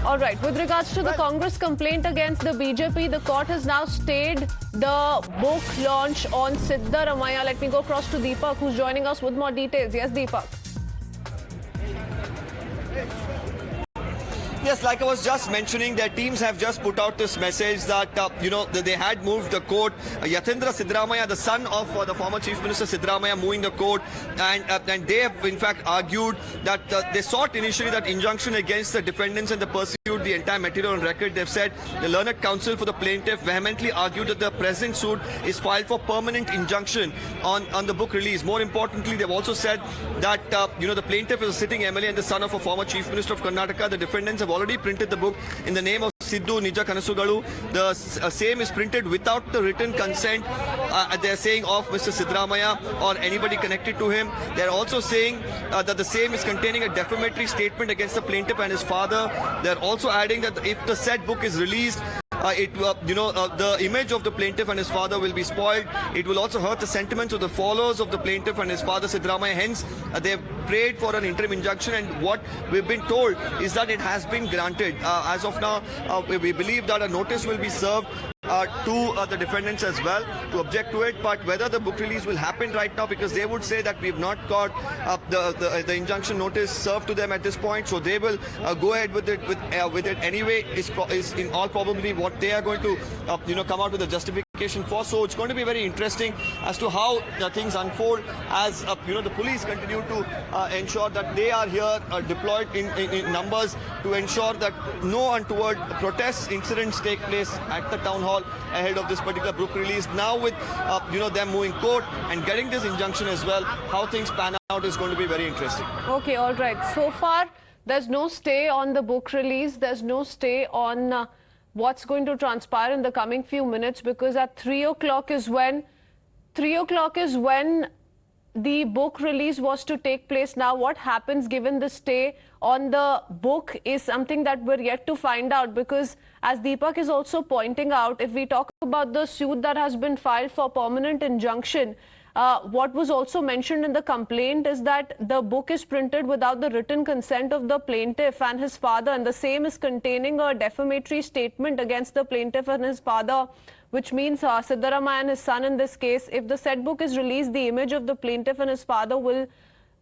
All right. With regards to the Congress complaint against the BJP, the court has now stayed the book launch on Siddaramaiah. Let me go across to Deepak, who's joining us with more details. Yes, Deepak. Yes, like I was just mentioning, their teams have just put out this message that, that they had moved the court. Yatindra Siddaramaiah, the son of the former Chief Minister Siddaramaiah, moving the court. And they have, in fact, argued that they sought initially that injunction against the defendants and they pursued the entire material on record. They've said the learned counsel for the plaintiff vehemently argued that the present suit is filed for permanent injunction on the book release. More importantly, they've also said that, the plaintiff is a sitting MLA and the son of a former Chief Minister of Karnataka. The defendants have already printed the book in the name of Siddu Nija Kanasugalu. The same is printed without the written consent, they're saying, of Mr. Siddaramaiah or anybody connected to him. They're also saying that the same is containing a defamatory statement against the plaintiff and his father. They're also adding that if the said book is released, the image of the plaintiff and his father will be spoiled. It will also hurt the sentiments of the followers of the plaintiff and his father Siddaramaiah. Hence, they've prayed for an interim injunction, and what we've been told is that it has been granted. As of now, we believe that a notice will be served to the defendants as well to object to it, but whether the book release will happen right now, because they would say that we've not got the injunction notice served to them at this point, so they will go ahead with it anyway. Is in all probability what they are going to come out with a justification for. So it's going to be very interesting as to how things unfold as the police continue to ensure that they are here deployed in numbers to ensure that no untoward protests incidents take place at the town hall ahead of this particular book release. Now with them moving court and getting this injunction as well, how things pan out is going to be very interesting. Okay, all right. So far, there's no stay on the book release. There's no stay on what's going to transpire in the coming few minutes, because at 3 o'clock is when the book release was to take place. Now, what happens given the stay on the book is something that we're yet to find out, because as Deepak is also pointing out, if we talk about the suit that has been filed for permanent injunction, what was also mentioned in the complaint is that the book is printed without the written consent of the plaintiff and his father, and the same is containing a defamatory statement against the plaintiff and his father, which means Siddaramaiah and his son in this case. If the said book is released, the image of the plaintiff and his father will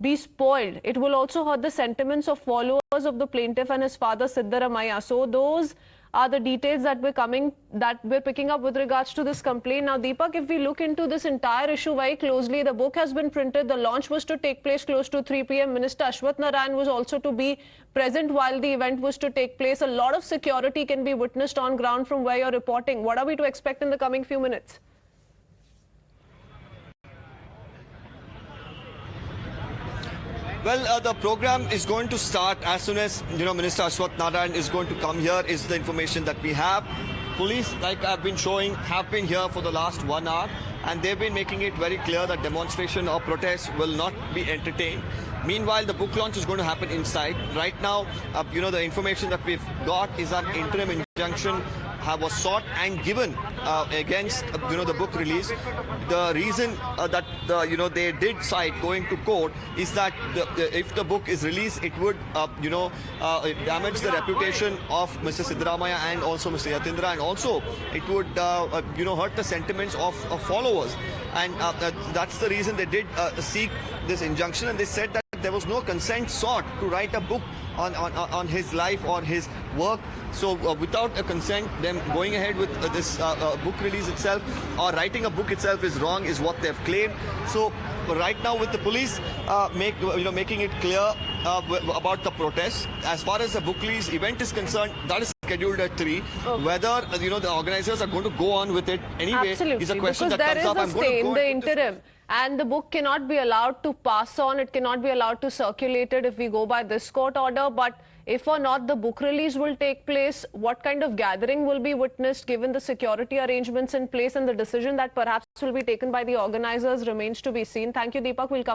be spoiled. It will also hurt the sentiments of followers of the plaintiff and his father Siddaramaiah. So those are the details that we're picking up with regards to this complaint. Now, Deepak, if we look into this entire issue very closely, the book has been printed. The launch was to take place close to 3 p.m. Minister Ashwath Narayan was also to be present while the event was to take place. A lot of security can be witnessed on ground from where you're reporting. What are we to expect in the coming few minutes? Well, the program is going to start as soon as, Minister Ashwath Narayan is going to come here, is the information that we have. Police, like I've been showing, have been here for the last 1 hour, and they've been making it very clear that demonstration or protest will not be entertained. Meanwhile, the book launch is going to happen inside. Right now, the information that we've got is an interim injunction was sought and given against the book release. The reason that they did cite going to court is that if the book is released, it would damage the reputation of Mr. Siddaramaiah and also Mr. Yatindra, and also it would hurt the sentiments of followers, and that's the reason they did seek this injunction. And they said that there was no consent sought to write a book on his life or his work. So without a consent, them going ahead with this book release itself or writing a book itself is wrong, is what they've claimed. So right now, with the police making it clear about the protest, as far as the book release event is concerned, that is scheduled at 3. Okay. Whether the organizers are going to go on with it anyway is a question that comes up. Because there is a stay in the interim, and the book cannot be allowed to pass on. It cannot be allowed to circulate it if we go by this court order. But if or not the book release will take place, what kind of gathering will be witnessed given the security arrangements in place, and the decision that perhaps will be taken by the organizers remains to be seen. Thank you, Deepak. We'll come